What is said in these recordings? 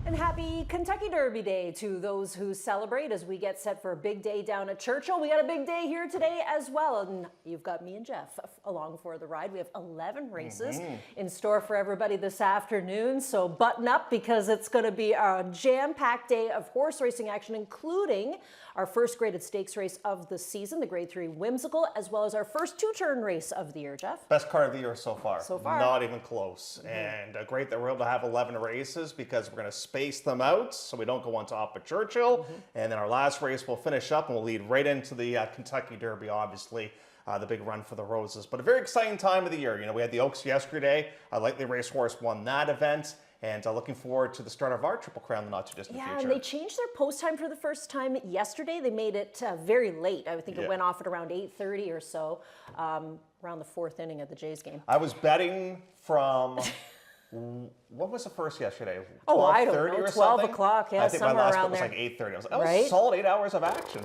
And happy Kentucky Derby Day to those who celebrate as we get set for a big day down at Churchill. We got a big day here today as well. And you've got me and Jeff along for the ride. We have 11 races in store for everybody this afternoon. So button up because it's going to be a jam-packed day of horse racing action, including our first graded stakes race of the season, the Grade 3 Whimsical, as well as our first two-turn race of the year, Jeff. Best card of the year so far. So far. Not even close. And great that we're able to have 11 races because we're going to space them out so we don't go on top of Churchill. And then our last race we'll finish up and we'll lead right into the Kentucky Derby, obviously. The big run for the Roses. But a very exciting time of the year. You know, we had the Oaks yesterday. A lightly raced horse won that event. And looking forward to the start of our Triple Crown in the not-too-distant future. Yeah, and they changed their post time for the first time yesterday. They made it very late. I think it went off at around 8:30 or so, around the fourth inning of the Jays game. I was betting from... What was the first yesterday? Oh, I don't know. 12 something? o'clock, yeah, I think my somewhere last around bet was there. like 8:30. I was like, oh, right? Solid 8 hours of action.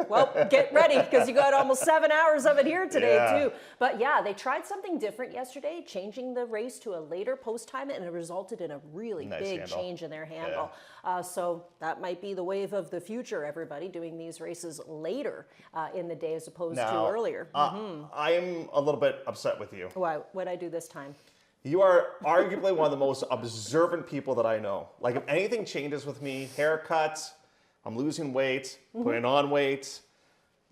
Well, get ready because you got almost 7 hours of it here today too. Yeah. But yeah, they tried something different yesterday, changing the race to a later post time, and it resulted in a really big change in their handle. So that might be the wave of the future, everybody, doing these races later in the day as opposed to earlier. I'm a little bit upset with you. Why? What'd I do this time? You are arguably one of the most observant people that I know. Like if anything changes with me, haircuts, I'm losing weight, putting on weight,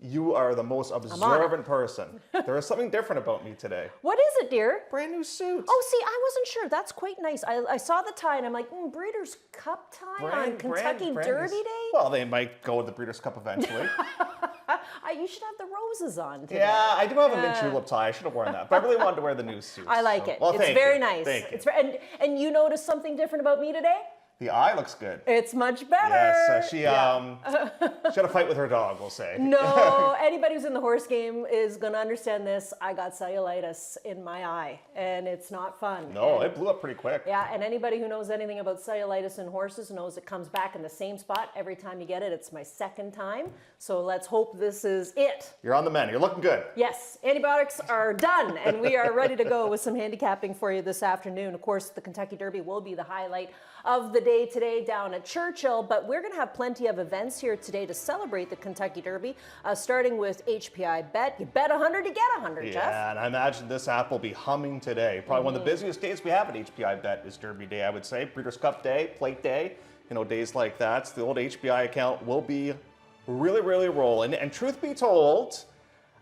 you are the most observant person. There is something different about me today. What is it, dear? Brand new suit. Oh, see, I wasn't sure. That's quite nice. I saw the tie and I'm like, Breeders' Cup tie on Kentucky Derby Day? Well, they might go with the Breeders' Cup eventually. You should have the roses on today. Yeah, I do have a mint julep tie. I should have worn that. But I really wanted to wear the new suit. I like it. Well, it's very nice. Thank you. And you noticed something different about me today? The eye looks good. It's much better. Yes, she had a fight with her dog, we'll say. No, anybody who's in the horse game is going to understand this. I got cellulitis in my eye, and it's not fun. No, it blew up pretty quick. Yeah, and anybody who knows anything about cellulitis in horses knows it comes back in the same spot every time you get it. It's my second time, so let's hope this is it. You're on the mend. You're looking good. Yes, antibiotics are done, and we are ready to go with some handicapping for you this afternoon. Of course, the Kentucky Derby will be the highlight of the day today down at Churchill, but we're going to have plenty of events here today to celebrate the Kentucky Derby, starting with HPI Bet. You bet 100 to get 100, Jeff. Yeah, and I imagine this app will be humming today. Probably one of the busiest days we have at HPI Bet is Derby Day, I would say. Breeders' Cup Day, Plate Day, you know, days like that. So the old HPI account will be really, really rolling. And truth be told,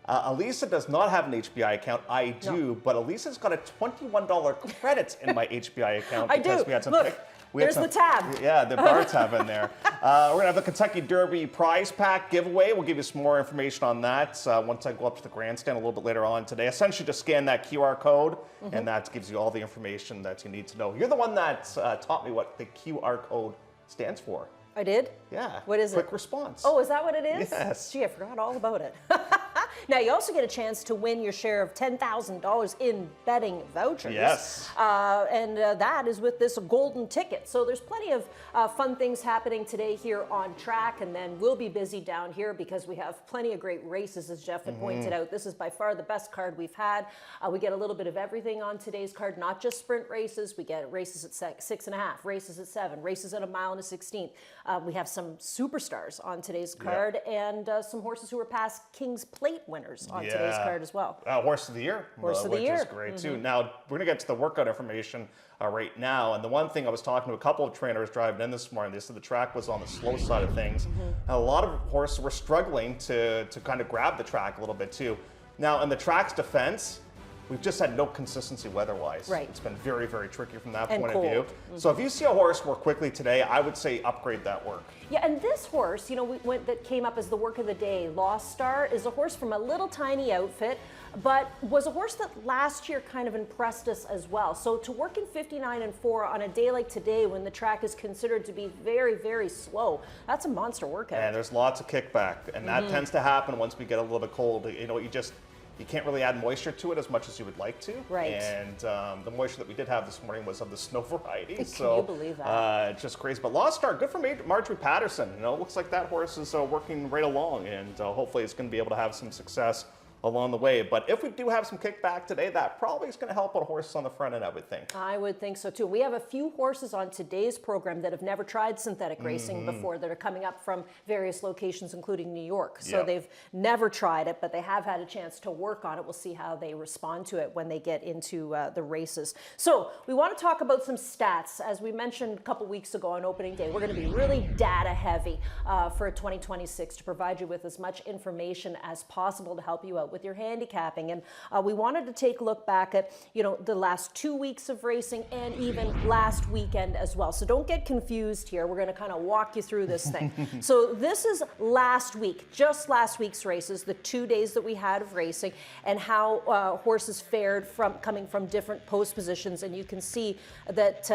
Elisa does not have an HBI account. I do, but Elisa's got a $21 credit in my HBI account. I do. We had some Look, there's the tab. Yeah, the bar tab in there. We're going to have the Kentucky Derby prize pack giveaway. We'll give you some more information on that once I go up to the grandstand a little bit later on today. Essentially, just scan that QR code, and that gives you all the information that you need to know. You're the one that taught me what the QR code stands for. I did? Yeah. What is it? Quick response. Oh, is that what it is? Yes. Gee, I forgot all about it. Now, you also get a chance to win your share of $10,000 in betting vouchers. Yes. And that is with this golden ticket. So there's plenty of fun things happening today here on track, and then we'll be busy down here because we have plenty of great races, as Jeff had pointed out. This is by far the best card we've had. We get a little bit of everything on today's card, not just sprint races. We get races at 6.5, races at 7, races at 1 mile and a 16th. We have some superstars on today's card and some horses who are past King's Plate winners on today's card as well. Horse of the Year. Horse of the Year. Which is great too. Now, we're going to get to the workout information right now. And the one thing I was talking to a couple of trainers driving in this morning, they said the track was on the slow side of things. And a lot of horses were struggling to kind of grab the track a little bit too. Now, in the track's defense, we've just had no consistency weather-wise. Right. It's been very, very tricky from that And point cold. of view. So if you see a horse work quickly today, I would say upgrade that work. Yeah, and this horse, you know, that came up as the work of the day, Lost Star, is a horse from a little tiny outfit, but was a horse that last year kind of impressed us as well. So to work in 59-4 on a day like today when the track is considered to be very, very slow, that's a monster workout. And there's lots of kickback, and that tends to happen once we get a little bit cold. You know, you can't really add moisture to it as much as you would like to. Right. And the moisture that we did have this morning was of the snow variety. Can so, you believe that? Just crazy. But Lost Star, good for Marjorie Patterson. You know, it looks like that horse is working right along, and hopefully it's going to be able to have some success along the way. But if we do have some kickback today, that probably is going to help our horses on the front end, I would think. I would think so too. We have a few horses on today's program that have never tried synthetic racing before, that are coming up from various locations, including New York. So they've never tried it, but they have had a chance to work on it. We'll see how they respond to it when they get into the races. So we want to talk about some stats. As we mentioned a couple weeks ago on opening day, we're going to be really data heavy for 2026 to provide you with as much information as possible to help you out with your handicapping. And we wanted to take a look back at, the last 2 weeks of racing and even last weekend as well. So don't get confused here. We're going to kind of walk you through this thing. So this is last week, just last week's races, the 2 days that we had of racing, and how horses fared coming from different post positions. And you can see that,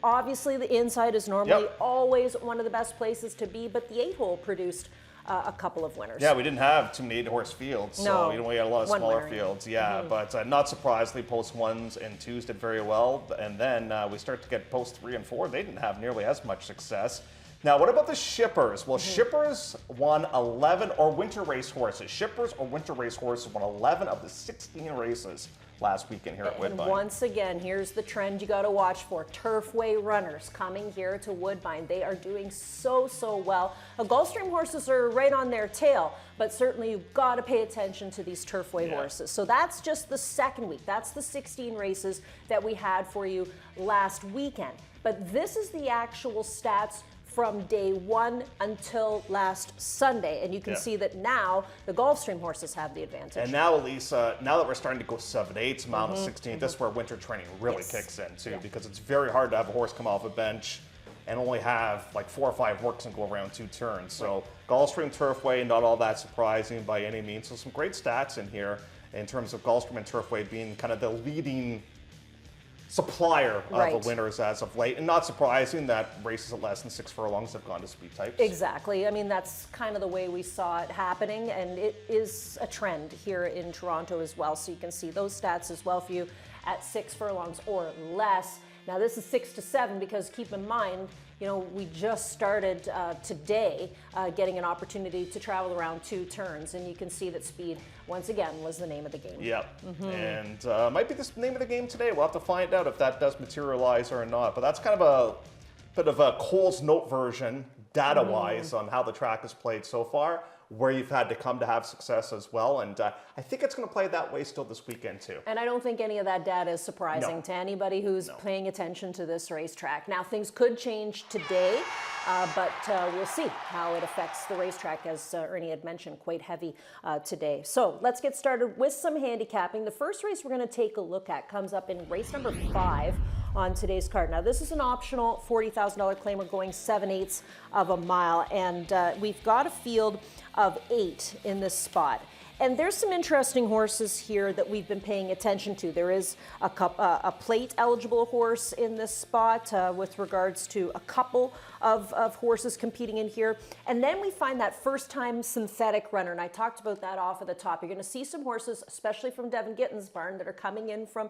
obviously the inside is normally always one of the best places to be, but the 8-hole produced a couple of winners. Yeah, we didn't have too many 8-horse fields, so we had a lot of smaller fields. Yeah, but not surprisingly, post 1s and 2s did very well, and then we start to get post 3 and 4. They didn't have nearly as much success. Now, what about the shippers? Well, shippers won 11, or winter race horses. Shippers or winter race horses won 11 of the 16 races last weekend here at Woodbine. And once again, here's the trend you got to watch for. Turfway runners coming here to Woodbine. They are doing so well. Gulfstream horses are right on their tail, but certainly you've got to pay attention to these Turfway horses. So that's just the second week. That's the 16 races that we had for you last weekend. But this is the actual stats from day 1 until last Sunday. And you can see that now the Gulfstream horses have the advantage. And now, Elisa, now that we're starting to go 7/8 mile to 16, this is where winter training really kicks in too, because it's very hard to have a horse come off a bench and only have like 4 or 5 works and go around 2 turns. So Gulfstream, Turfway, not all that surprising by any means. So some great stats in here in terms of Gulfstream and Turfway being kind of the leading supplier of the winners as of late, and not surprising that races at less than 6 furlongs have gone to speed types. Exactly. I mean, that's kind of the way we saw it happening, and it is a trend here in Toronto as well. So you can see those stats as well for you at 6 furlongs or less. Now this is 6 to 7 because keep in mind, we just started today getting an opportunity to travel around 2 turns, and you can see that speed, once again, was the name of the game. Yep, and might be the name of the game today. We'll have to find out if that does materialize or not, but that's kind of a bit of a Cole's Note version, data-wise, on how the track has played so far, where you've had to come to have success as well. And I think it's going to play that way still this weekend too. And I don't think any of that data is surprising to anybody who's paying attention to this racetrack. Now, things could change today, but we'll see how it affects the racetrack, as Ernie had mentioned, quite heavy today. So let's get started with some handicapping. The first race we're going to take a look at comes up in race number 5 on today's card. Now, this is an optional $40,000 claimer going 7/8 of a mile, and we've got a field of 8 in this spot. And there's some interesting horses here that we've been paying attention to. There is a plate eligible horse in this spot with regards to a couple of horses competing in here. And then we find that first time synthetic runner. And I talked about that off at the top. You're going to see some horses, especially from Devin Gitten's barn, that are coming in from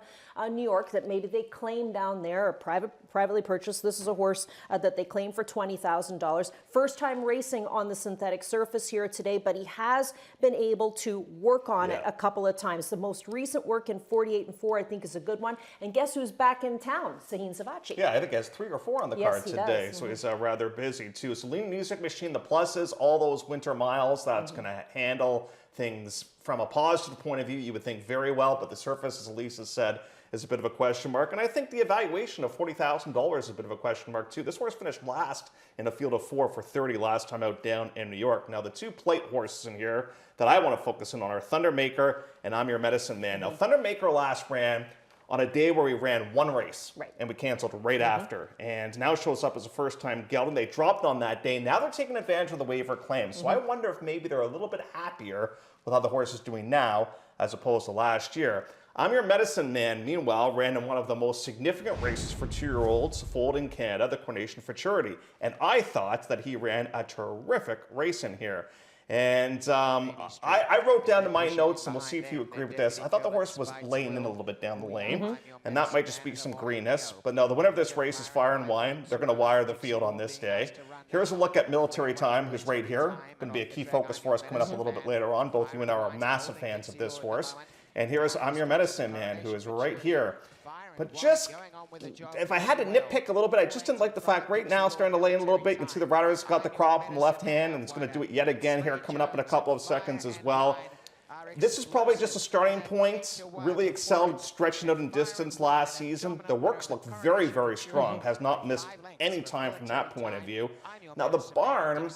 New York that maybe they claim down there or privately purchased. This is a horse that they claim for $20,000. First time racing on the synthetic surface here today, but he has been able to work on it a couple of times. The most recent work in 48 and 4, I think, is a good one. And guess who's back in town? Sahin Savachi. Yeah, I think he has 3 or 4 on the card today, so he's rather busy too. So Lean Music Machine, the pluses, all those winter miles, that's going to handle things from a positive point of view. You would think very well, but the surface, as Elisa said, is a bit of a question mark. And I think the evaluation of $40,000 is a bit of a question mark too. This horse finished last in a field of 4 for 30 last time out down in New York. Now the 2 plate horses in here that I want to focus in on are Thundermaker and I'm Your Medicine Man. Now Thundermaker last ran on a day where we ran 1 race and we canceled right after, and now shows up as a first-time gelding. They dropped on that day. Now they're taking advantage of the waiver claim. So I wonder if maybe they're a little bit happier with how the horse is doing now as opposed to last year. I'm Your Medicine Man, meanwhile, ran in one of the most significant races for 2-year-olds foaled in Canada, the Coronation for Charity. And I thought that he ran a terrific race in here. And I wrote down in my notes, and we'll see if you agree with this. I thought the horse was laying in a little bit down the lane, and that might just be some greenness. But no, the winner of this race is Fire and Wine. They're going to wire the field on this day. Here's a look at Military Time, who's right here. Going to be a key focus for us coming up a little bit later on. Both you and I are massive fans of this horse. And here's I'm Your Medicine Man, who is right here. But just, if I had to nitpick a little bit, I just didn't like the fact right now it's starting to lay in a little bit. You can see the rider's got the crop from the left hand, and it's going to do it yet again here, coming up in a couple of seconds as well. This is probably just a starting point. Really excelled stretching out in distance last season. The works look very, very strong. Has not missed any time from that point of view. Now the barn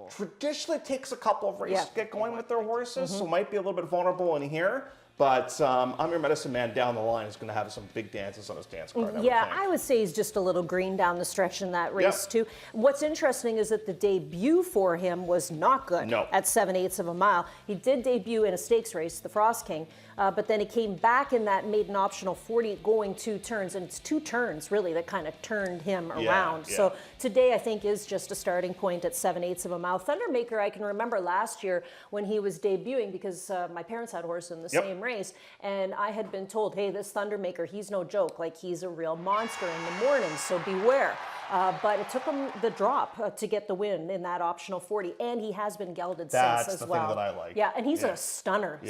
traditionally takes a couple of races to get going with their horses, so might be a little bit vulnerable in here. But I'm Your Medicine Man down the line is going to have some big dances on his dance card. I would say he's just a little green down the stretch in that race too. What's interesting is that the debut for him was not good at 7/8 of a mile. He did debut in a stakes race, the Frost King, but then he came back in that maiden optional 40 going 2 turns, and it's 2 turns really that kind of turned him around. So today I think is just a starting point at 7/8 of a mile. Thundermaker, I can remember last year when he was debuting, because my parents had a horse in the same race, and I had been told, hey, this Thundermaker, he's no joke, like he's a real monster in the morning, so beware. But it took him the drop to get the win in that optional 40, and he has been gelded since as well. That's the thing that I like. Yeah, and he's a stunner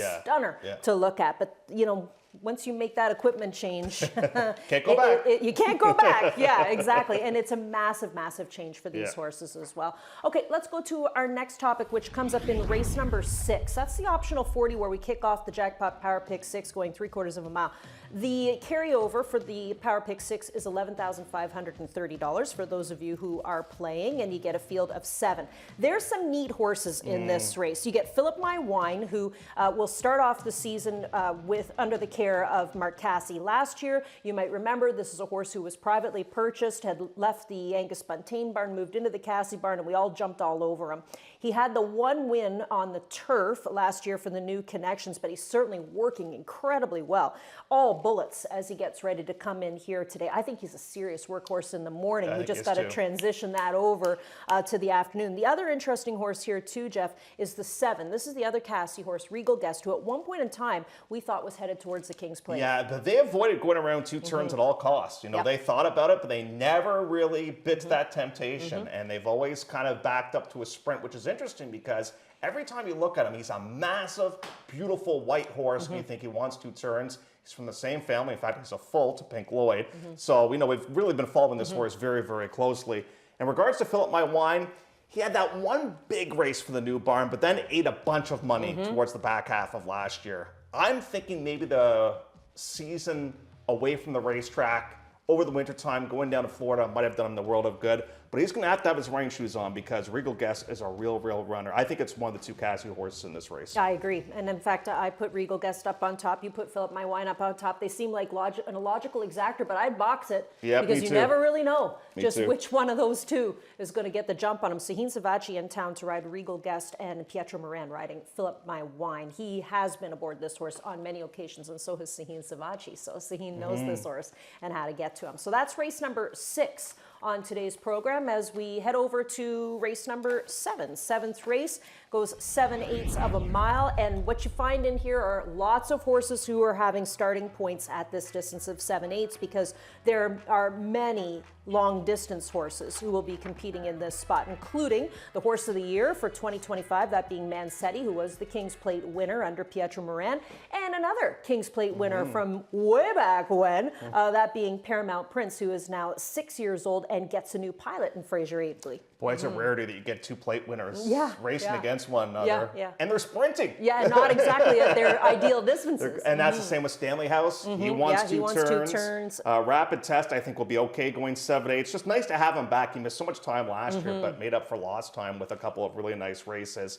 to look at. But, you know, once you make that equipment change, can't go back. You can't go back. Yeah, exactly. And it's a massive, massive change for these horses as well. Okay, let's go to our next topic, which comes up in race number 6. That's the optional 40 where we kick off the Jackpot Power Pick 6 going 3/4 of a mile. The carryover for the Power Pick 6 is $11,530 for those of you who are playing, and you get a field of 7. There's some neat horses in this race. You get Philip My Wine, who will start off the season with under the care of Mark Casse. Last year, you might remember, this is a horse who was privately purchased, had left the Angus Buntain barn, moved into the Casse barn, and we all jumped all over him. He had the 1 win on the turf last year for the new connections, but he's certainly working incredibly well. All bullets as he gets ready to come in here today. I think he's a serious workhorse in the morning. We just got to transition that over to the afternoon. The other interesting horse here too, Jeff, is the 7. This is the other Casse horse, Regal Guest, who at one point in time we thought was headed towards the King's Plate. Yeah, but they avoided going around 2 turns at all costs. You know, they thought about it, but they never really bit to that temptation, and they've always kind of backed up to a sprint, which is interesting because every time you look at him, he's a massive, beautiful white horse, and you think he wants 2 turns. He's from the same family. In fact, he's a foal to Pink Lloyd. So we know we've really been following this horse very, very closely. In regards to Philip My Wine, he had that one big race for the new barn, but then ate a bunch of money towards the back half of last year. I'm thinking maybe the season away from the racetrack over the wintertime, going down to Florida, might have done him the world of good. But he's going to have his running shoes on because Regal Guest is a real, real runner. I think it's one of the 2 Casse horses in this race. I agree. And in fact, I put Regal Guest up on top. You put Philip My Wine up on top. They seem like a logical exactor, but I'd box it because you never really know which one of those 2 is going to get the jump on him. Sahin Savachi in town to ride Regal Guest, and Pietro Moran riding Philip My Wine. He has been aboard this horse on many occasions, and so has Sahin Savachi. So Sahin knows this horse and how to get to him. So that's race number 6 on today's program as we head over to race number 7. 7th race goes 7/8 of a mile, and what you find in here are lots of horses who are having starting points at this distance of 7/8 because there are many long distance horses who will be competing in this spot, including the horse of the year for 2025, that being Mansetti, who was the King's Plate winner under Pietro Moran, and another King's Plate winner from way back when, that being Paramount Prince, who is now 6 years old and gets a new pilot in Fraser Aidley. Boy, it's a rarity that you get 2 plate winners racing against one another. And they're sprinting. Yeah, not exactly at their ideal distances. And that's the same with Stanley House. He wants 2 turns. Rapid Test, I think, will be okay going 7/8. It's just nice to have him back. He missed so much time last year, but made up for lost time with a couple of really nice races.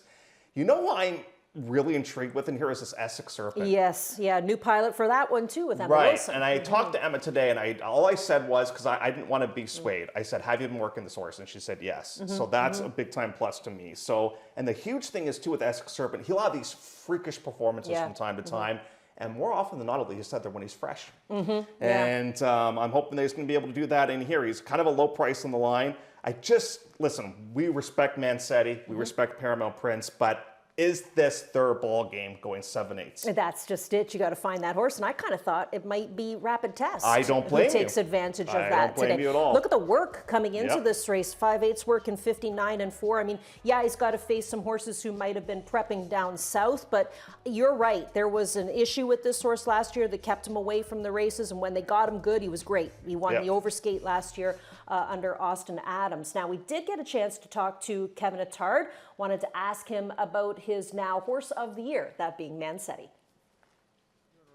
You know who I'm really intrigued with in here is this Essex Serpent. Yes, new pilot for that one too with Emma Wilson. And I talked to Emma today, and all I said was, because I didn't want to be swayed, I said, have you been working this horse? And she said yes. So that's a big time plus to me. So, and the huge thing is too with Essex Serpent, he'll have these freakish performances from time to time. And more often than not, at least, they're when he's fresh. And I'm hoping that he's going to be able to do that in here. He's kind of a low price on the line. Listen, we respect Mansetti, we respect Paramount Prince, but Is this their ball game going 7/8? That's just it. You got to find that horse. And I kind of thought it might be Rapid Test. I don't blame you. Who takes advantage of I that don't blame today. you at all. Look at the work coming into Yep. this race. 5/8 work in 59-4. I mean, yeah, he's got to face some horses who might have been prepping down south, but you're right. There was an issue with this horse last year that kept him away from the races, and when they got him good, he was great. He won Yep. the Overskate last year under Austin Adams. Now, we did get a chance to talk to Kevin Attard. Wanted to ask him about his now horse of the year, that being Mansetti.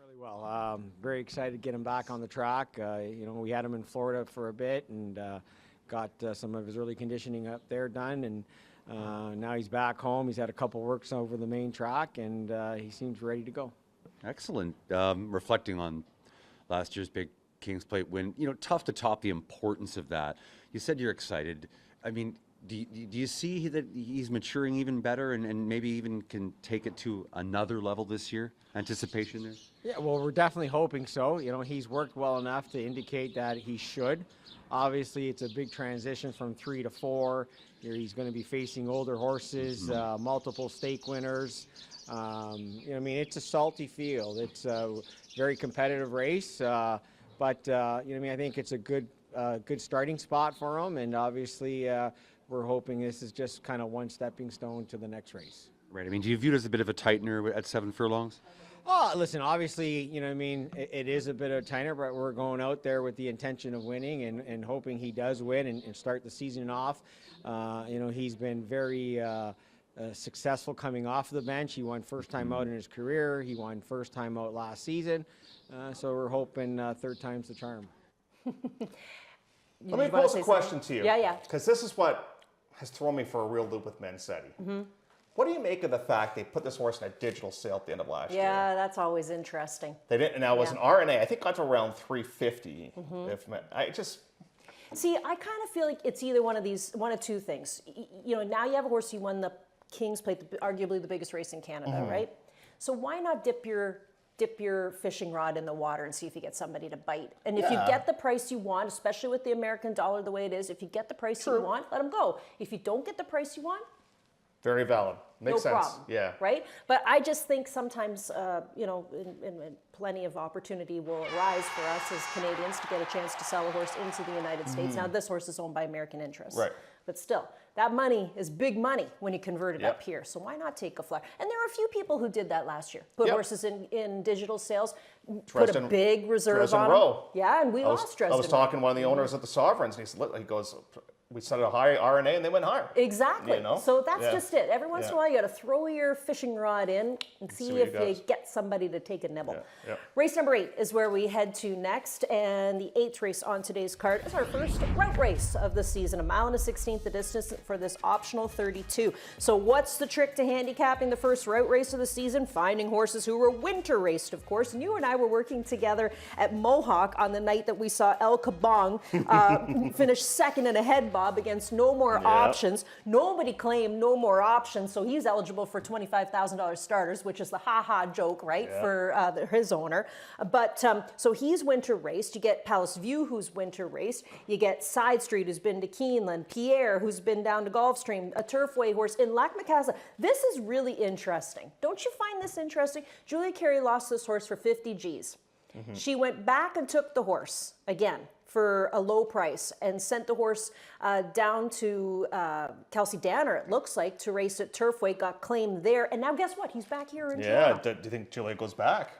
Really well. Very excited to get him back on the track. We had him in Florida for a bit and got some of his early conditioning up there done, and now he's back home. He's had a couple works over the main track, and he seems ready to go. Excellent. Reflecting on last year's big Kings Plate win, tough to top the importance of that. You said you're excited. I mean, do you see that he's maturing even better and maybe even can take it to another level this year? Anticipation there? Yeah, well, we're definitely hoping so. He's worked well enough to indicate that he should. Obviously, it's a big transition from 3 to 4. He's going to be facing older horses, multiple stake winners. It's a salty field. It's a very competitive race, but I think it's a good starting spot for him, and obviously we're hoping this is just kind of one stepping stone to the next race. Right. I mean, do you view it as a bit of a tightener at 7 furlongs? Oh, listen, obviously, it is a bit of a tightener, but we're going out there with the intention of winning and hoping he does win and start the season off. He's been very successful coming off the bench. He won first time out in his career. He won first time out last season. So we're hoping third time's the charm. Let me pose a question to you. Yeah. Because this is what has thrown me for a real loop with Mansetti. What do you make of the fact they put this horse in a digital sale at the end of last year? Yeah, that's always interesting. They didn't. Now it was an RNA. I think got to around 350. See, I kind of feel like it's either one of two things. Now you have a horse who won the Kings Plate, arguably the biggest race in Canada, right? So why not dip your fishing rod in the water and see if you get somebody to bite? And if you get the price you want, especially with the American dollar the way it is, if you get the price you want, let them go. If you don't get the price you want, very valid. Makes sense. problem. Yeah. Right? But I just think sometimes, plenty of opportunity will arise for us as Canadians to get a chance to sell a horse into the United States. Now, this horse is owned by American interests. Right. But still, that money is big money when you convert it up here. So why not take a flyer? And there are a few people who did that last year. Put horses in digital sales, put a big reserve on them. Yeah, and we lost Dresden. I was talking to one of the owners at the Sovereigns, and he goes, we set a high RNA and they went higher. Exactly. So that's just it. Every once in a while, you got to throw your fishing rod in and see if you get somebody to take a nibble. Race number 8 is where we head to next, and the 8th race on today's card is our first route race of the season. 1 mile and 1/16 the distance for this optional 32. So what's the trick to handicapping the first route race of the season? Finding horses who were winter raced, of course. And you and I were working together at Mohawk on the night that we saw El Kabong finish second in a head bob against No More Options. Nobody claimed No More Options, so he's eligible for $25,000 starters, which is the ha-ha joke, right, for his owner. But so he's winter raced. You get Palace View, who's winter raced. You get Side Street, who's been to Keeneland. Pierre, who's been down to Gulfstream. A Turfway horse in Lac Macassa. This is really interesting. Don't you find this interesting? Julia Carey lost this horse for 50 G's. She went back and took the horse again for a low price and sent the horse down to Kelsey Danner, it looks like, to race at Turfway, got claimed there. And now guess what? He's back here in Toronto. Do you think Julia goes back?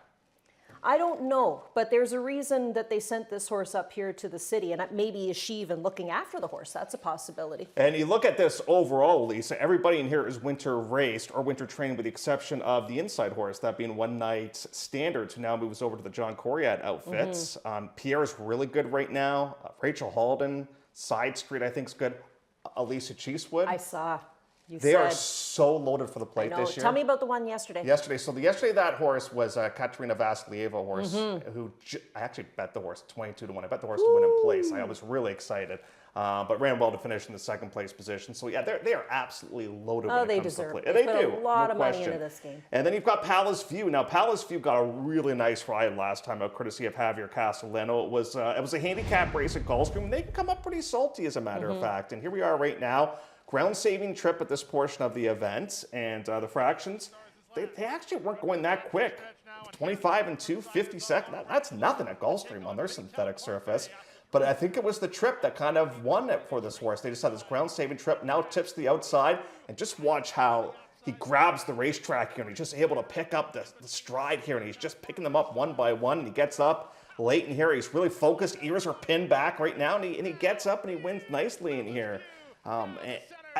I don't know, but there's a reason that they sent this horse up here to the city, and maybe is she even looking after the horse? That's a possibility. And you look at this overall, Lisa, everybody in here is winter raced or winter trained with the exception of the inside horse, that being One Night Standards, who now moves over to the John Coriat outfits. Pierre is really good right now. Rachel Halden, Side Street I think is good. Alicia Cheesewood. I saw. They are so loaded for the plate this year. Tell me about the one yesterday. Yesterday that horse was Katerina Vasilieva horse, who I actually bet the horse 22-1. I bet the horse to win in place. I was really excited, but ran well to finish in the second place position. So yeah, they are absolutely loaded when it comes to the plate. They put a lot of money into this game. And then you've got Palace View. Now Palace View got a really nice ride last time out, courtesy of Javier Castellano. It was a handicap race at Gulfstream. They can come up pretty salty, as a matter of fact. And here we are right now. ground-saving trip at this portion of the event, and the fractions, they actually weren't going that quick. 25 and 2, 50 seconds, that's nothing at Gulfstream on their synthetic surface. But I think it was the trip that kind of won it for this horse. They just had this ground-saving trip, now tips to the outside, and just watch how he grabs the racetrack here, and he's just able to pick up the stride here, and he's just picking them up one by one, and he gets up late in here. He's really focused. Ears are pinned back right now, and he gets up and he wins nicely in here. And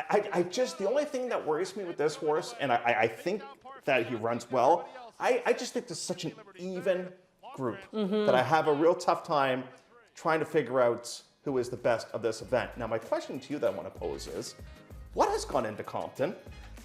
I just, the only thing that worries me with this horse, and I think that he runs well, I just think there's such an even group that I have a real tough time trying to figure out who is the best of this event. Now, my question to you that I want to pose is, what has gone into Compton?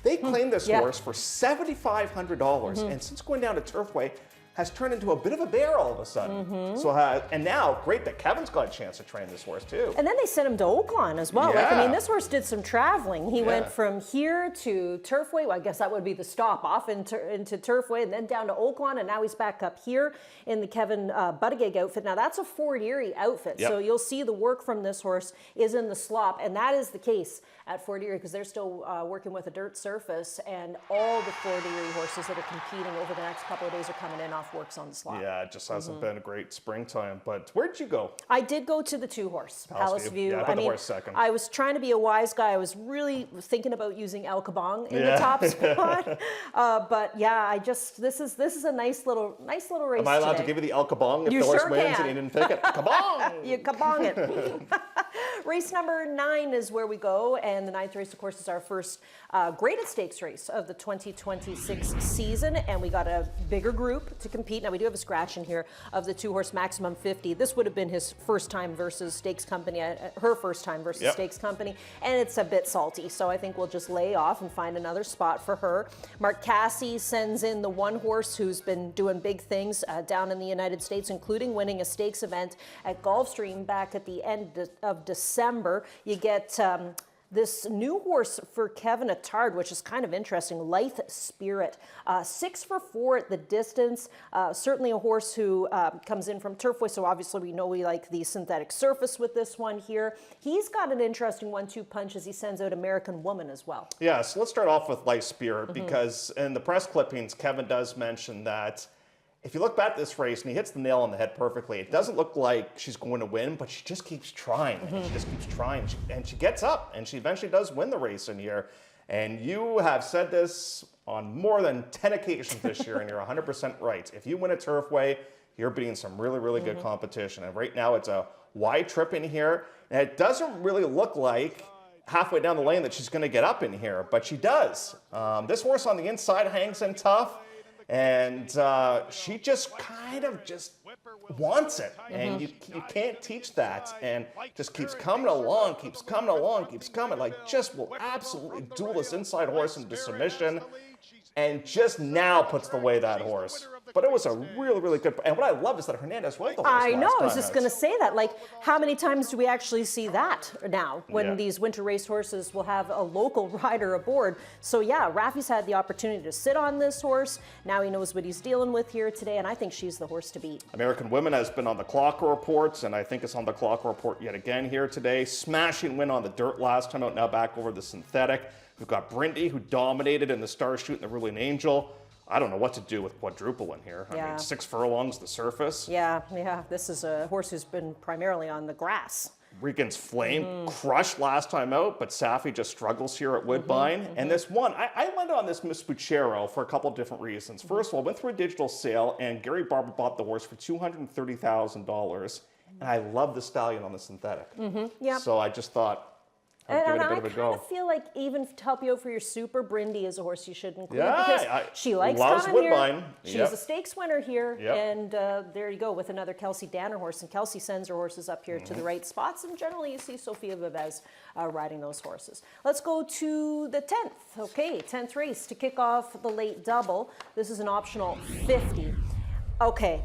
They claimed this horse for $7,500, and since going down to Turfway, has turned into a bit of a bear all of a sudden. So, and now, great that Kevin's got a chance to train this horse too. And then they sent him to Oaklawn as well. Like, I mean, this horse did some traveling. He went from here to Turfway. Well, I guess that would be the stop off into Turfway, and then down to Oaklawn, and now he's back up here in the Kevin Buttigieg outfit. Now, that's a Fort Erie outfit, so you'll see the work from this horse is in the slop, and that is the case at Fort Erie because they're still working with a dirt surface, and all the Fort Erie horses that are competing over the next couple of days are coming in off works on the slot. Yeah, it just hasn't been a great springtime. But where'd you go? I did go to the 2-horse, Palace View. Yeah, I put the horse second. I was trying to be a wise guy. I was really thinking about using El Kabong in the top spot. But yeah, I just this is a nice little race. Am I allowed today. to give you the El Kabong if You the horse sure wins can. and you didn't pick it? Kabong! You kabong it. Race number 9 is where we go, and the 9th race, of course, is our first graded stakes race of the 2026 season, and we got a bigger group to compete. Now, we do have a scratch in here of the 2-horse Maximum 50. This would have been his first time versus Stakes Company, her first time versus Stakes Company, and it's a bit salty, so I think we'll just lay off and find another spot for her. Mark Cassey sends in the 1-horse who's been doing big things down in the United States, including winning a stakes event at Gulfstream back at the end of December. You get this new horse for Kevin Attard, which is kind of interesting, Lithe Spirit. 6 for 4 at the distance. Certainly a horse who comes in from Turfway, so obviously we know we like the synthetic surface with this one here. He's got an interesting 1-2 punch as he sends out American Woman as well. Yeah, so let's start off with Lithe Spirit because in the press clippings, Kevin does mention that if you look back at this race, and he hits the nail on the head perfectly, it doesn't look like she's going to win, but she just keeps trying, and she just keeps trying, and she gets up, and she eventually does win the race in here. And you have said this on more than 10 occasions this year, and you're 100% right. If you win a Turfway, you're beating some really, really good competition. And right now, it's a wide trip in here, and it doesn't really look like halfway down the lane that she's going to get up in here, but she does. This horse on the inside hangs in tough. And she just kind of just wants it, and you can't teach that, and just keeps coming along, like just will absolutely duel this inside horse into submission, and just now puts away that horse. But it was a really, really good, and what I love is that Hernandez rode the horse I know, last I was time just out. going to say that. Like, how many times do we actually see that now when these winter race horses will have a local rider aboard? So yeah, Rafi's had the opportunity to sit on this horse. Now he knows what he's dealing with here today, and I think she's the horse to beat. American Women has been on the clock reports, and I think it's on the clock report yet again here today. Smashing win on the dirt last time out, now back over the synthetic. We've got Brindy, who dominated in the Star Shoot and the Ruling Angel. I don't know what to do with quadruple in here. I mean, 6 furlongs the surface. Yeah. This is a horse who's been primarily on the grass. Regan's Flame crushed last time out, but Safi just struggles here at Woodbine. And this one, I went on this Miss Buchero for a couple different reasons. First of all, went through a digital sale, and Gary Barber bought the horse for $230,000. And I love the stallion on the synthetic. So I just thought, I'd give it a bit of a go. I feel like even to help you out for your super, Brindy is a horse you should include Yeah, because she likes loves coming Woodbine. here. Yep. She's a stakes winner here, Yep. and there you go with another Kelsey Danner horse. And Kelsey sends her horses up here to the right spots, and generally you see Sophia Vivez riding those horses. Let's go to the 10th. Okay, 10th race to kick off the late double. This is an optional 50. Okay,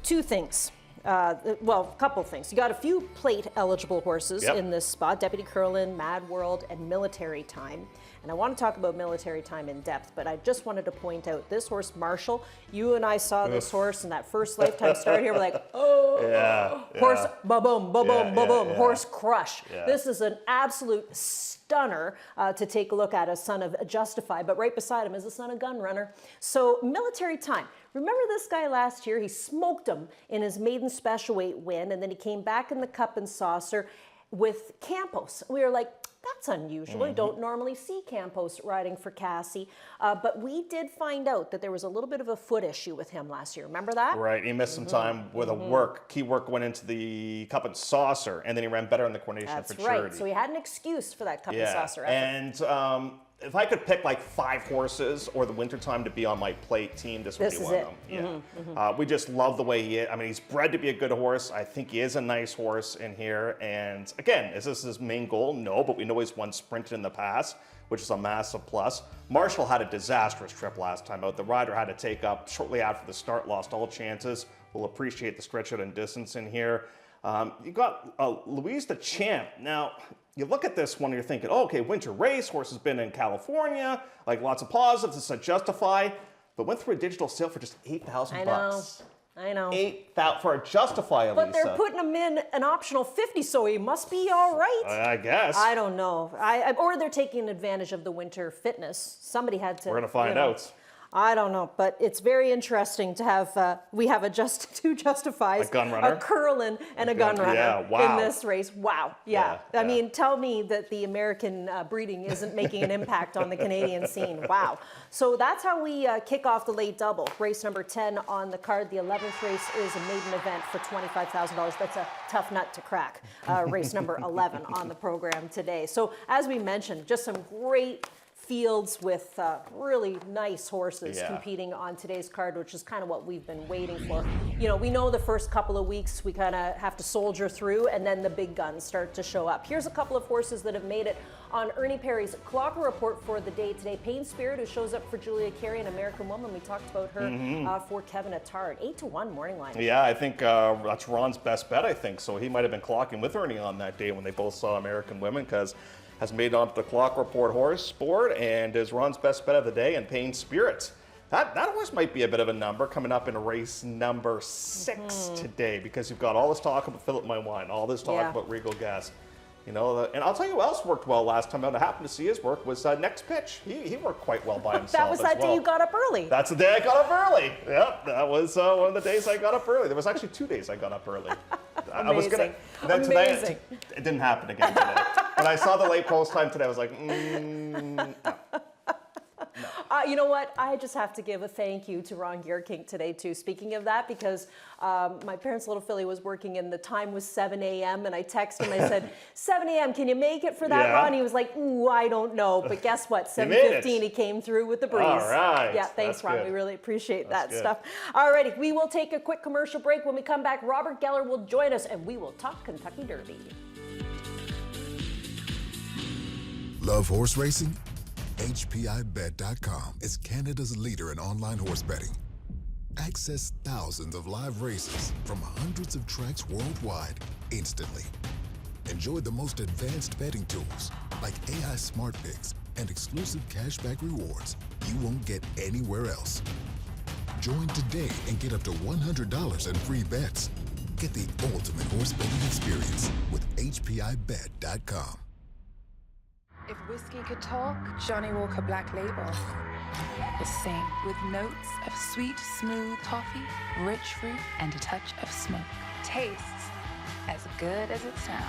2 things. well, a couple things. You got a few plate eligible horses Yep. in this spot, Deputy Curlin, Mad World, and Military Time. And I want to talk about Military Time in depth, but I just wanted to point out this horse, Marshall. You and I saw this horse in that first Lifetime start here. We're like, oh, horse, ba-boom, ba-boom, ba-boom, horse crush. Yeah. This is an absolute stunner to take a look at, a son of Justify, but right beside him is the son of Gunrunner. So Military Time. Remember this guy last year? He smoked him in his maiden special weight win, and then he came back in the Cup and Saucer with Campos. We were like, that's unusual. You don't normally see Campos riding for Cassie. But we did find out that there was a little bit of a foot issue with him last year. Remember that? Right, he missed some time with key work went into the Cup and Saucer, and then he ran better in the Coronation That's for Charity. right. So he had an excuse for that Cup and Saucer effort. And if I could pick like 5 horses or the wintertime to be on my plate team, this would be one of them. We just love the way he is. I mean, he's bred to be a good horse. I think he is a nice horse in here. And again, is this his main goal? No, but we know he's won sprinted in the past, which is a massive plus. Marshall had a disastrous trip last time out. The rider had to take up shortly after the start, lost all chances. We'll appreciate the stretch out and distance in here. You got Louise the Champ. Now, you look at this one and you're thinking, oh, okay, winter race, horse has been in California, like lots of positives, it's a Justify, but went through a digital sale for just $8,000. I know. 8,000 for a Justify, Elisa. But they're putting him in an optional 50, so he must be all right. I guess. I don't know. Or they're taking advantage of the winter fitness. Somebody had to. We're going to find out. I don't know, but it's very interesting to have, we have two Justifies, A Gunrunner. a Curlin, and a Gunrunner Yeah, wow. in this race. Wow, yeah. I mean, tell me that the American breeding isn't making an impact on the Canadian scene. Wow. So that's how we kick off the late double. Race number 10 on the card. The 11th race is a maiden event for $25,000. That's a tough nut to crack. Race number 11 on the program today. So as we mentioned, just some great fields with really nice horses competing on today's card, which is kind of what we've been waiting for. You know, we know the first couple of weeks we kind of have to soldier through, and then the big guns start to show up. Here's a couple of horses that have made it on Ernie Perry's Clocker Report for the day today. Pain Spirit, who shows up for Julia Carey, an American woman. We talked about her for Kevin Attard. 8-1 morning line. Yeah, I think that's Ron's best bet, I think. So he might have been clocking with Ernie on that day when they both saw American Women, because has made it onto the Clock Report horse board and is Ron's best bet of the day, and Pain Spirit. That horse might be a bit of a number coming up in race number 6 today, because you've got all this talk about Philip My Wine, all this talk about Regal Gas. You know, and I'll tell you who else worked well last time out. I happened to see his work was Next Pitch. He worked quite well by himself. That was that day you got up early. That's the day I got up early. Yep, that was one of the days I got up early. There was actually 2 days I got up early. I was gonna. Then today, it didn't happen again today. When I saw the late post time today, I was like, no. You know what? I just have to give a thank you to Ron Gearkink today, too. Speaking of that, because my parents' little filly was working and the time was 7 a.m. and I texted him. I said, 7 a.m., can you make it for that, Ron? He was like, ooh, I don't know. But guess what? 7:15, he came through with the breeze. All right. Yeah, thanks, That's Ron. good. We really appreciate that good. stuff. All righty, we will take a quick commercial break. When we come back, Robert Geller will join us and we will talk Kentucky Derby. Love horse racing? HPIBet.com is Canada's leader in online horse betting. Access thousands of live races from hundreds of tracks worldwide instantly. Enjoy the most advanced betting tools like AI Smart Picks and exclusive cashback rewards you won't get anywhere else. Join today and get up to $100 in free bets. Get the ultimate horse betting experience with HPIBet.com. If whiskey could talk, Johnny Walker Black Label would sing with notes of sweet, smooth coffee, rich fruit, and a touch of smoke. Tastes as good as it sounds.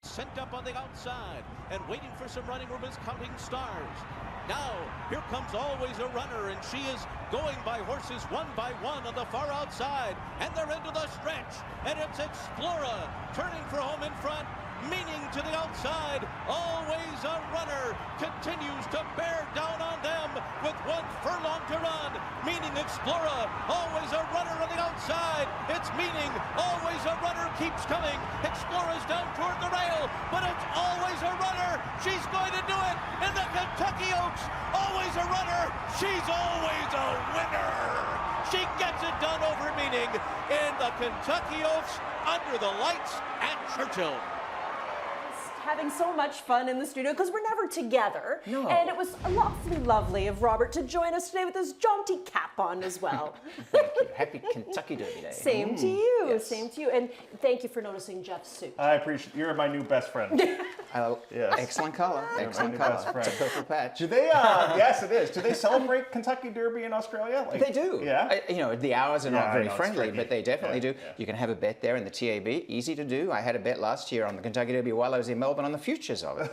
Sent up on the outside and waiting for some running room is Counting Stars. Now, here comes Always a Runner, and she is going by horses one by one on the far outside, and they're into the stretch, and it's Explora turning for home in front. meaning to the outside. Always a runner continues to bear down on them with 1 furlong to run. Meaning Explorer, always a runner on the outside. It's meaning, always a runner keeps coming. Explorer's down toward the rail, but it's always a runner. She's going to do it in the Kentucky Oaks. Always a runner. She's always a winner. She gets it done over meaning in the Kentucky Oaks under the lights at Churchill. Having so much fun in the studio because we're never together. No. And it was awfully lovely of Robert to join us today with his jaunty cap on as well. Thank you. Happy Kentucky Derby Day. Same to you. Yes. Same to you. And thank you for noticing Jeff's suit. I appreciate you're my new best friend. Yes. Excellent color. Excellent Best color. friend. It's a purple patch. Do they? Yes, it is. Do they celebrate Kentucky Derby in Australia? Like, They do. Yeah. You know, the hours are Yeah, not I very know, it's friendly, tricky. but they definitely Yeah, do. yeah. You can have a bet there in the TAB. Easy to do. I had a bet last year on the Kentucky Derby while I was in Melbourne on the futures of it.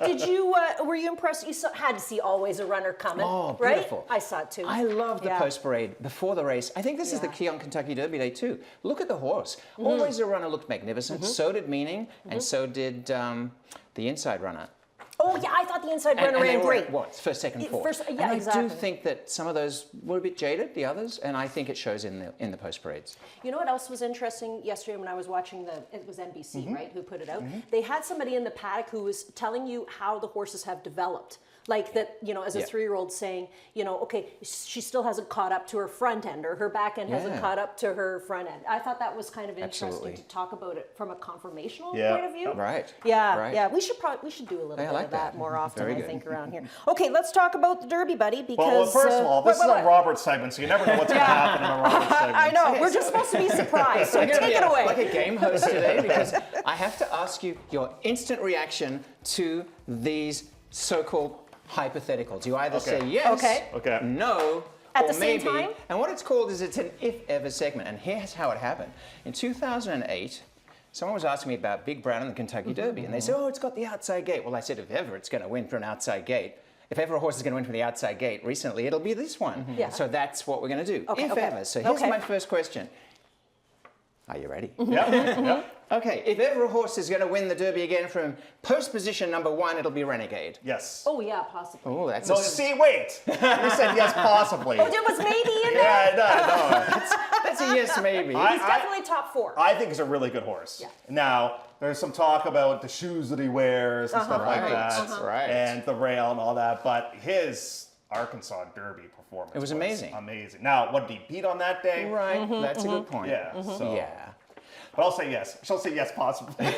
Did you, were you impressed? You had to see Always a Runner coming, Oh, right? beautiful. I saw it too. I love the Yeah. post parade before the race. I think this is the Yeah. key on Kentucky Derby Day too. Look at the horse. Always a Runner looked magnificent. So did Meaning, and so did the Inside Runner. Oh yeah, I thought the Inside Runner And they ran were great. at, what, first, second, fourth? First, yeah, and I exactly. do think that some of those were a bit jaded, the others, and I think it shows in the post parades. You know what else was interesting yesterday when I was watching it was NBC, Mm-hmm. right, who put it out? They had somebody in the paddock who was telling you how the horses have developed. Like that, you know, as a Yeah. 3-year-old saying, you know, okay, she still hasn't caught up to her front end or her back end hasn't Yeah. caught up to her front end. I thought that was kind of interesting Absolutely. to talk about it from a conformational Yeah. point of view. Right. Yeah, Right. yeah. We should do a little I bit like of that that. more often, Very I good. think, around here. Okay, let's talk about the Derby, buddy, because... Well, first of all, this is what? a Robert segment, so you never know what's going to happen in a Robert segment. I know, we're just supposed to be surprised, so I'm gonna take be it away. like a game host today because I have to ask you your instant reaction to these so-called hypotheticals. You either say yes, Okay. no, At or the same maybe. time? And what it's called is it's an if-ever segment. And here's how it happened. In 2008, someone was asking me about Big Brown and the Kentucky Derby, and they said, oh, it's got the outside gate. Well, I said, if ever it's going to win for an outside gate, if ever a horse is going to win from the outside gate recently, it'll be this one. Yeah. So that's what we're going to do, Okay, if okay. ever. So here's Okay. my first question. Are you ready? Yeah. Okay, if ever a horse is going to win the Derby again from post position number 1, it'll be Renegade. Yes. Oh, yeah, possibly. Oh, that's No, a see, wait. You said yes, possibly. Oh, there was maybe in there? Yeah, no. that's a yes, maybe. He's definitely top 4. I think he's a really good horse. Yeah. Now, there's some talk about the shoes that he wears and stuff like Right, that, right. and the rail and all that, but his Arkansas Derby performance It was amazing. Amazing. Now, what did he beat on that day? Right, that's a good point. Yeah. So. Yeah. But I'll say yes. She'll say yes, possibly. Well,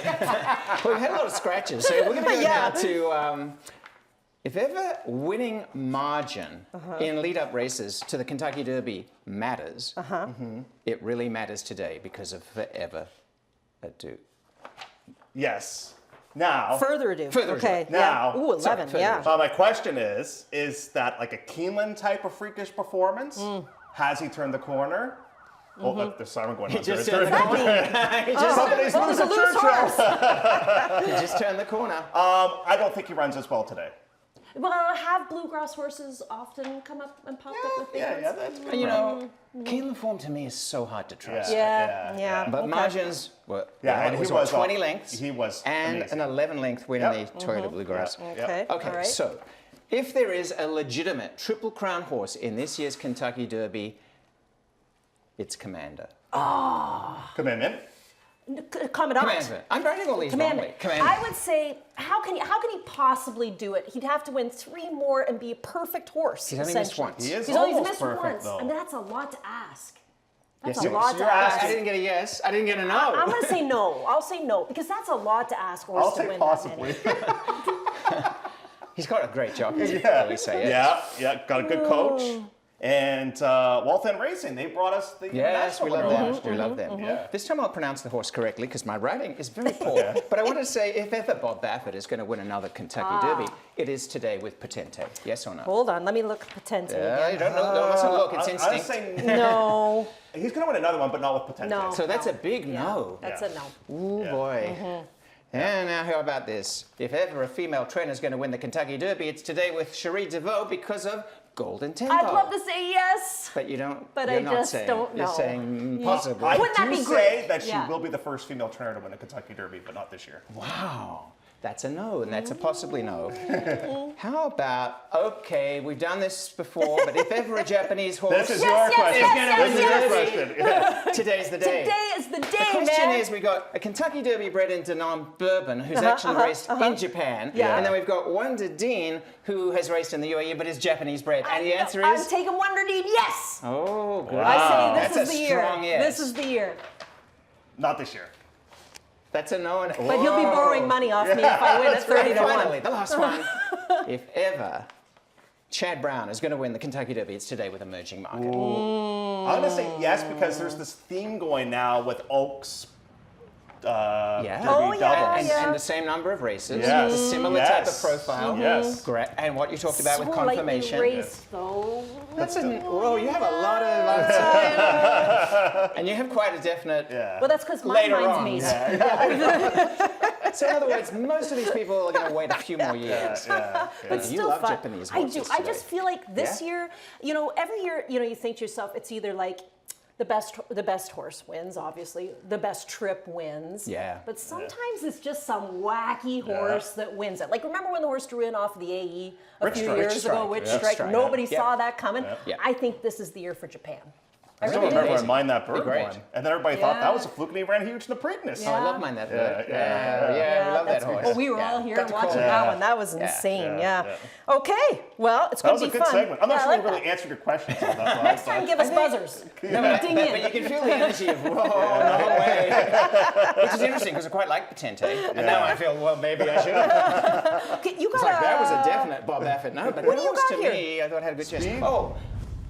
we've had a lot of scratches, so we're going to go now to if ever winning margin in lead-up races to the Kentucky Derby matters, it really matters today because of forever ado. Yes. Now. Further ado. Further ado. Okay. Now- Yeah. Ooh, 11, Sorry, yeah. My question is that like a Keeneland type of freakish performance? Has he turned the corner? Oh, look, there's siren going on. He just There's turned the siren. corner. He just, Somebody's Oh, there's a losing loose Churchill. horse. he just turned the corner. I don't think he runs as well today. Well, have bluegrass horses often come up and popped up with big ones? That's good. And you know, Keeneland form to me is so hard to trust. Yeah. But Okay. margins were and it he was, was 20 up. lengths. He was and amazing. an 11 length win in Yep. the Toyota Bluegrass. Okay. Okay, All right. so if there is a legitimate Triple Crown horse in this year's Kentucky Derby, it's Commander. Commitment. Commandant. Commander. I'm writing all these Commandant. wrongly. Commander. I would say, how can he possibly do it? He'd have to win 3 more and be a perfect horse. He's only missed essentially. once. He is He's only almost missed perfect, once, though. and that's a lot to ask. That's Yes, a so lot to you're ask. I didn't get a yes. I didn't get a no. I'm going to say no. I'll say no because that's a lot to ask horse I'll to say win possibly. that many. He's got a great jockey. Yeah. We say yes. Yeah. Got a good coach. And Walton Racing, they brought us the Yes, national we love winner them. last We year. love them. Yeah. This time I'll pronounce the horse correctly because my writing is very poor. But I want to say, if ever Bob Baffert is going to win another Kentucky Derby, it is today with Potente. Yes or no? Hold on, let me look Potente Yeah, you again. don't know. Mustn't look. It's I was instinct. saying No. he's going to win another one, but not with potential. No. So that's a big no. That's Yeah. a no. Ooh, boy. And now how about this? If ever a female trainer is going to win the Kentucky Derby, it's today with Cherie DeVoe because of Golden Tempo. I'd love to say yes. But you don't. But you're I not just saying, don't You're know. saying possibly. I Wouldn't that do be say great? that she Yeah. will be the first female trainer to win a Kentucky Derby, but not this year. Wow. That's a no, and that's a possibly no. How about, okay, we've done this before, but if ever a Japanese horse... This is your question. yes, This is your question. Yeah. Today's the day. Today is the day, The question man. is, we got a Kentucky Derby bred in Denon Bourbon, who's actually raced in Japan. Yeah. And then we've got Wonder Dean, who has raced in the UAE, but is Japanese bred. And the answer I'm is... taking Wonder Dean, yes. Oh, good. I say That's this is a the year. strong yes. This is the year. Not this year. That's a no. And But he'll be borrowing money off me if I win at 30 to 1. Finally, the last one. If ever Chad Brown is going to win the Kentucky Derby, it's today with Emerging Market. I'm going to say yes because there's this theme going now with Oaks. Yeah. Oh, yeah, And, yeah. and the same number of races. Yes. A similar type of profile. Yes. Great. And what you talked about with So lightly confirmation. raced, though. Well, you have a lot of and you have quite a definite. Yeah. Well, that's because my Later mind's on. made. So in other words, most of these people are going to wait a few more years. Yeah. But You still love fun. Japanese I do. horses I today. just feel like this Yeah? year, you know, every year, you know, you think to yourself, it's either like the best horse wins, obviously. The best trip wins. Yeah. But sometimes it's just some wacky horse that wins it. Like remember when the horse drew in off the AE a Rich few Strike. years Rich ago, Strike. Witch Yeah. Strike. Strike. Nobody Yeah. saw that coming. Yeah. I think this is the year for Japan. I still really remember do. when Mind That Bird Great. won. And then everybody thought Yeah. that was a fluke and he ran huge in the Preakness. Oh, I love Mind That Bird. yeah. We love that that's- horse. Well, we were Yeah. all here Got to watching call it. that one. That was Yeah. insane. Yeah. Yeah. Okay. Well, it's That going was to a be good fun. segment. I'm not Yeah, sure I we like really that. answered your questions. So that's Next time, give us buzzers. No, but, Ding but in. you can feel the energy of, whoa, no way. Which is interesting because I quite like Patente. And now I feel, well, maybe I should have. Okay, you It's got like, that was a definite Bob Baffett. No, but What that do you was got to here? me, I thought had a good chance. Oh,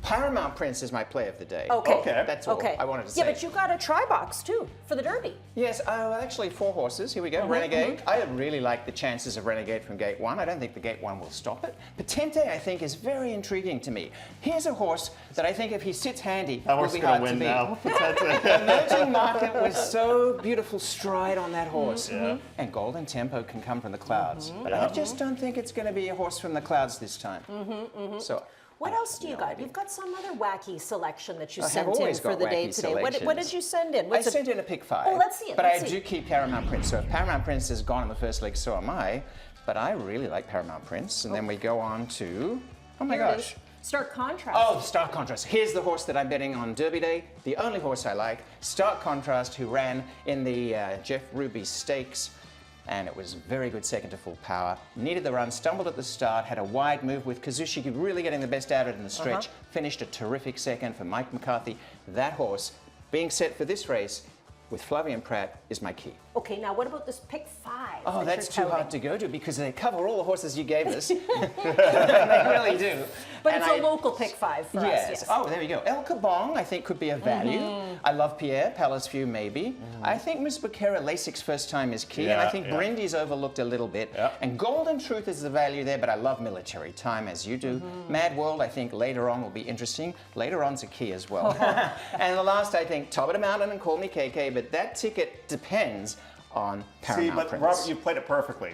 Paramount Prince is my play of the day. Okay. That's all Okay. I wanted to say. Yeah, but you got a try box too for the Derby. Yes, actually 4 horses. Here we go. Renegade. I really like the chances of Renegade from gate 1. I don't think the gate 1 will stop it. Patente, I think, is very intriguing to me. Here's a horse that I think if he sits handy, That will horse be is going hard to to win beat. now. Emerging Market was so beautiful stride on that horse. And Golden Tempo can come from the clouds. But I just don't think it's going to be a horse from the clouds this time. So. What else do you got? You've got some other wacky selection that you I have sent in always for got the day wacky today. What did selections. you send in? I What's sent in a pick 5. Oh, let's see it, But let's I see do it. keep Paramount Prince. So if Paramount Prince is gone in the first leg, so am I. But I really like Paramount Prince. And then we go on to, oh my Here it gosh. is. Stark contrast. Oh, Stark Contrast. Here's the horse that I'm betting on Derby Day. The only horse I like. Stark Contrast, who ran in the Jeff Ruby Stakes. And it was very good second to full power. Needed the run, stumbled at the start, had a wide move with Kazushi really getting the best out of it in the stretch. Finished a terrific second for Mike McCarthy. That horse, being set for this race with Flavian Pratt, is my key. Okay, now what about this pick 5? Oh, that that's you're too hard to touting? go to because they cover all the horses you gave us. They really do. But And it's a I- local pick 5 for us. Yes. Oh, there we go. El Cabong, I think, could be a value. I love Pierre, Palace View, maybe. I think Miss Becerra, Lasix first time is key, and I think Brindy's overlooked a little bit. And Golden Truth is the value there, but I love Military Time, as you do. Mad World, I think, later on will be interesting. Later on's a key as well. And the last, I think, Top of the Mountain and Call Me KK, but that ticket depends on Paramount See, but Prince. Robert, you played it perfectly.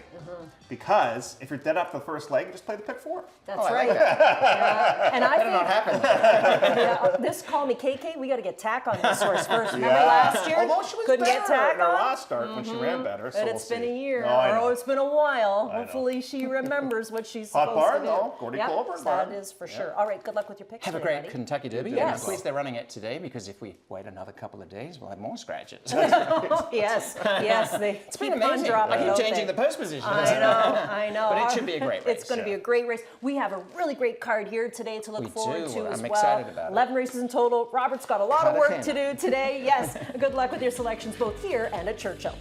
Because if you're dead after the first leg, just play the pick 4. That's Oh, I right. like that. And I Better not think happen. this Call Me KK, we got to get tack on this horse first. Remember last year? Although she was couldn't better get tack in her on. last start when she ran better. So And we'll it's been see. a year, No, I know. or it's been a while. I know. Hopefully she remembers what she's Hot supposed barn, to do. though. Gordy Colburn That barn. is for sure. All right, good luck with your picks Have a today, great buddy. Kentucky Derby. Yes. And I'm pleased they're running it today because if we wait another couple of days, we'll have more scratches. Yes, yes, they It's been keep on amazing. dropping, I keep don't changing they? the post positions. I know. But it should be a great race. It's going to be a great race. We have a really great card here today to look We forward do. to as I'm well. excited about it. 11 races in total. Robert's got a lot of Cartagena. work to do today. Yes, good luck with your selections both here and at Churchill.